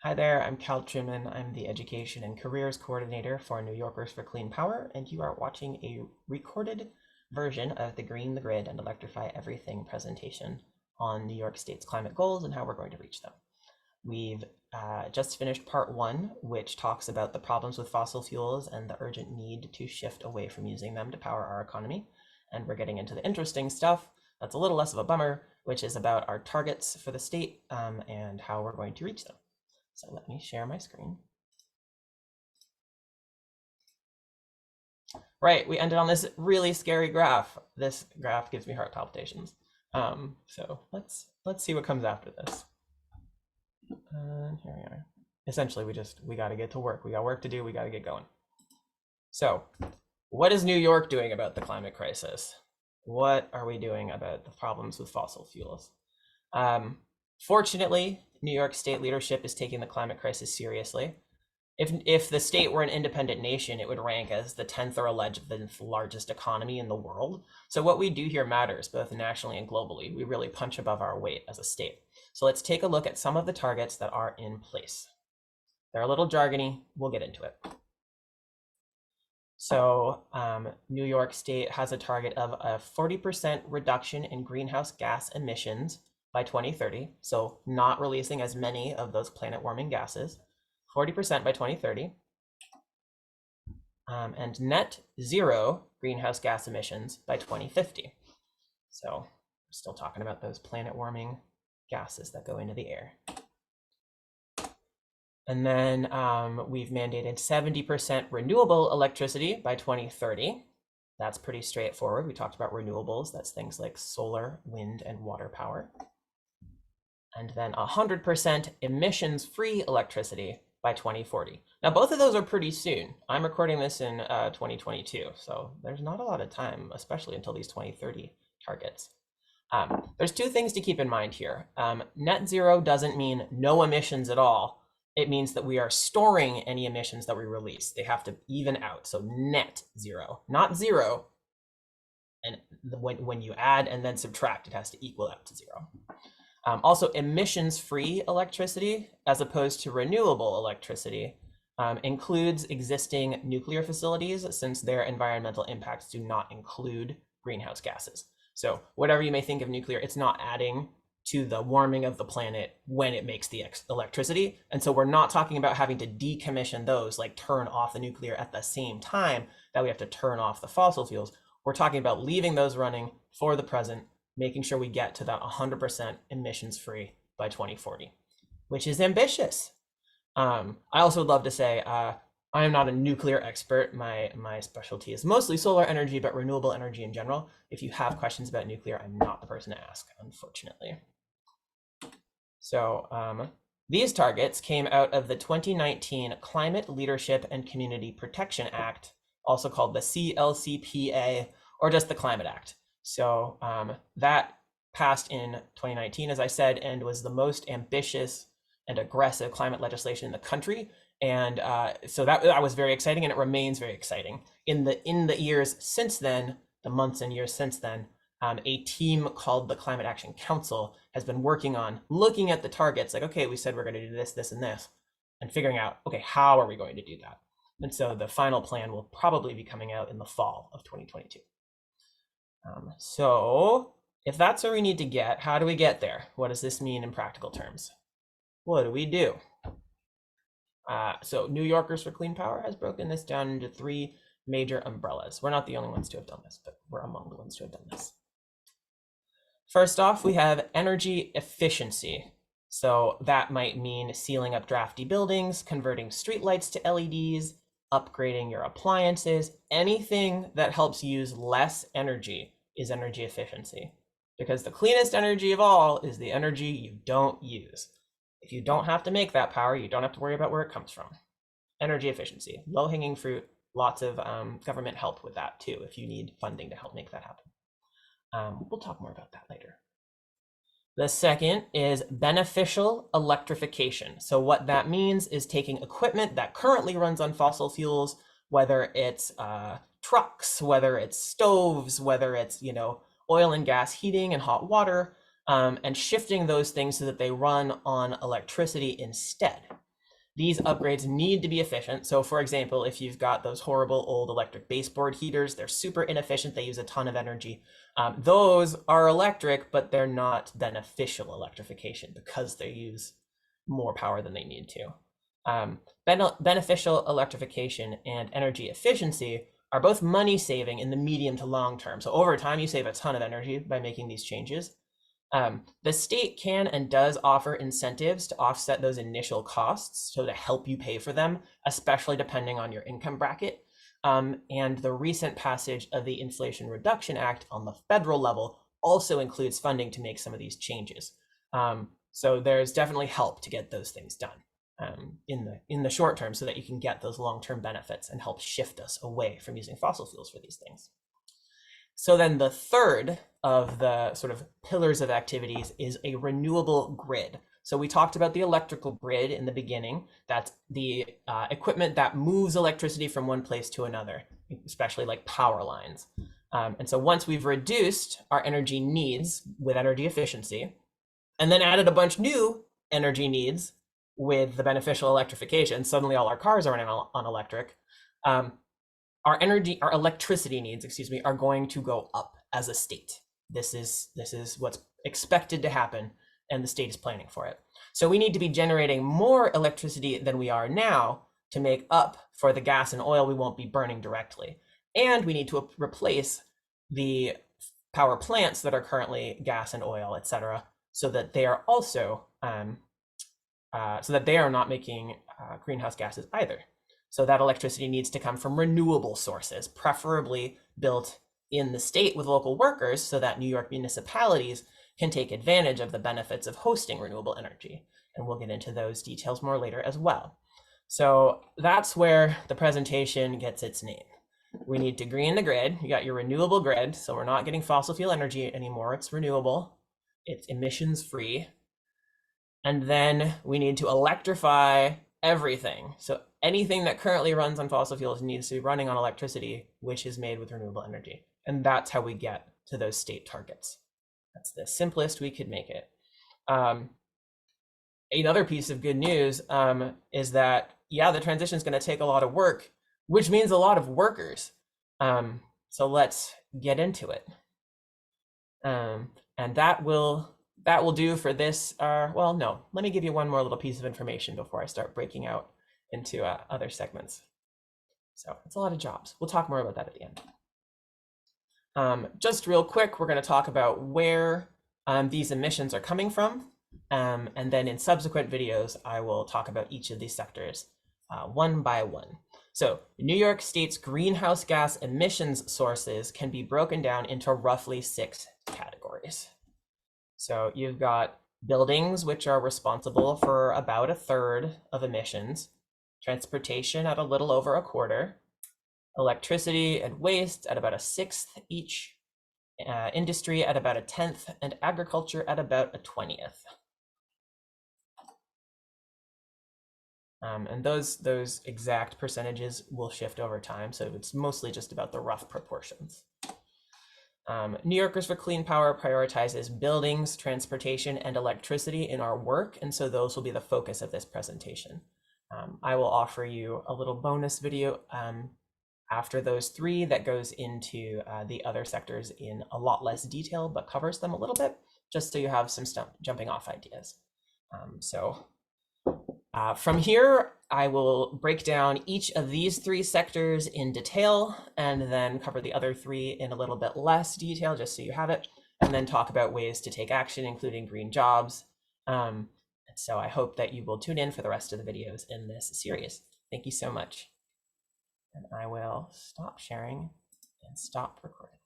Hi there, I'm Cal Truman. I'm the Education and Careers Coordinator for New Yorkers for Clean Power, and you are watching a recorded version of the Green the Grid and Electrify Everything presentation on New York State's climate goals and how we're going to reach them. We've just finished part one, which talks about the problems with fossil fuels and the urgent need to shift away from using them to power our economy. And we're getting into the interesting stuff that's a little less of a bummer, which is about our targets for the state and how we're going to reach them. So let me share my screen. Right, we ended on this really scary graph. This graph gives me heart palpitations. So let's see what comes after this. And here we are. Essentially, we got to get to work. We got work to do. We got to get going. So, what is New York doing about the climate crisis? What are we doing about the problems with fossil fuels? Fortunately, New York State leadership is taking the climate crisis seriously. If the state were an independent nation, it would rank as the 10th or 11th largest economy in the world. So what we do here matters, both nationally and globally. We really punch above our weight as a state. So let's take a look at some of the targets that are in place. They're a little jargony. We'll get into it. So New York State has a target of a 40% reduction in greenhouse gas emissions by 2030. So not releasing as many of those planet warming gases, 40% by 2030. And net zero greenhouse gas emissions by 2050. So we're still talking about those planet warming gases that go into the air. And then we've mandated 70% renewable electricity by 2030. That's pretty straightforward. We talked about renewables. That's things like solar, wind, and water power. And then 100% emissions-free electricity by 2040. Now, both of those are pretty soon. I'm recording this in 2022, so there's not a lot of time, especially until these 2030 targets. There's two things to keep in mind here. Net zero doesn't mean no emissions at all. It means that we are storing any emissions that we release. They have to even out. So net zero, not zero. And when you add and then subtract, it has to equal out to zero. Also, emissions-free electricity, as opposed to renewable electricity, includes existing nuclear facilities, since their environmental impacts do not include greenhouse gases. So whatever you may think of nuclear, it's not adding to the warming of the planet when it makes the electricity. And so we're not talking about having to decommission those, like turn off the nuclear at the same time that we have to turn off the fossil fuels. We're talking about leaving those running for the present, making sure we get to that 100% emissions free by 2040, which is ambitious. I also would love to say, I am not a nuclear expert. My specialty is mostly solar energy, but renewable energy in general. If you have questions about nuclear, I'm not the person to ask, unfortunately. So these targets came out of the 2019 Climate Leadership and Community Protection Act, also called the CLCPA, or just the Climate Act. So that passed in 2019, as I said, and was the most ambitious and aggressive climate legislation in the country. And so that was very exciting, and it remains very exciting. In the years since then, the months and years since then, a team called the Climate Action Council has been working on looking at the targets, like, okay, we said we're going to do this, this, and this, and figuring out, okay, how are we going to do that? And so the final plan will probably be coming out in the fall of 2022. So if that's where we need to get, how do we get there? What does this mean in practical terms? What do we do? So New Yorkers for Clean Power has broken this down into three major umbrellas. We're not the only ones to have done this, but we're among the ones to have done this. First off, we have energy efficiency. So that might mean sealing up drafty buildings, converting streetlights to LEDs, upgrading your appliances. Anything that helps use less energy is energy efficiency, because the cleanest energy of all is the energy you don't use. If you don't have to make that power, you don't have to worry about where it comes from. Energy efficiency, low-hanging fruit, lots of government help with that too, if you need funding to help make that happen. We'll talk more about that later. The second is beneficial electrification. So what that means is taking equipment that currently runs on fossil fuels, whether it's trucks, whether it's stoves, whether it's oil and gas heating and hot water, and shifting those things so that they run on electricity instead. these upgrades need to be efficient. So for example, if you've got those horrible old electric baseboard heaters, they're super inefficient, they use a ton of energy. Those are electric, but they're not beneficial electrification because they use more power than they need to. Beneficial electrification and energy efficiency are both money saving in the medium to long term. So over time, you save a ton of energy by making these changes. The state can and does offer incentives to offset those initial costs, so to help you pay for them, especially depending on your income bracket. And the recent passage of the Inflation Reduction Act on the federal level also includes funding to make some of these changes. So there's definitely help to get those things done in the short term so that you can get those long-term benefits and help shift us away from using fossil fuels for these things. So then the third of the sort of pillars of activities is a renewable grid. So we talked about the electrical grid in the beginning. That's the equipment that moves electricity from one place to another, especially like power lines. And so once we've reduced our energy needs with energy efficiency, and then added a bunch new energy needs with the beneficial electrification, suddenly all our cars are running on electric. Our electricity needs, are going to go up as a state. This is what's expected to happen, and the state is planning for it. So we need to be generating more electricity than we are now to make up for the gas and oil we won't be burning directly. And we need to replace the power plants that are currently gas and oil, etc., so that they are also so that they are not making greenhouse gases either. So that electricity needs to come from renewable sources, preferably built in the state with local workers, so that New York municipalities can take advantage of the benefits of hosting renewable energy. And we'll get into those details more later as well. So that's where the presentation gets its name. We need to green the grid. You got your renewable grid, so we're not getting fossil fuel energy anymore. It's renewable, it's emissions free. And then we need to electrify everything. So anything that currently runs on fossil fuels needs to be running on electricity, which is made with renewable energy. And that's how we get to those state targets. That's the simplest we could make it. Another piece of good news is that, yeah, the transition is going to take a lot of work, which means a lot of workers. So let's get into it. And that will do for this. Well, no, let me give you one more little piece of information before I start breaking out into other segments. So it's a lot of jobs. We'll talk more about that at the end. Just real quick, we're going to talk about where these emissions are coming from. And then in subsequent videos, I will talk about each of these sectors one by one. So New York State's greenhouse gas emissions sources can be broken down into roughly 6 categories. So you've got buildings, which are responsible for about 1/3 of emissions, transportation at a little over 1/4, electricity and waste at about 1/6 each, industry at about 1/10, and agriculture at about 1/20. And those exact percentages will shift over time, so it's mostly just about the rough proportions. New Yorkers for Clean Power prioritizes buildings, transportation, and electricity in our work, and so those will be the focus of this presentation. I will offer you a little bonus video after those 3 that goes into the other sectors in a lot less detail, but covers them a little bit, just so you have some jumping off ideas. From here, I will break down each of these 3 sectors in detail and then cover the other 3 in a little bit less detail, just so you have it, and then talk about ways to take action, including green jobs. So I hope that you will tune in for the rest of the videos in this series. Thank you so much. And I will stop sharing and stop recording.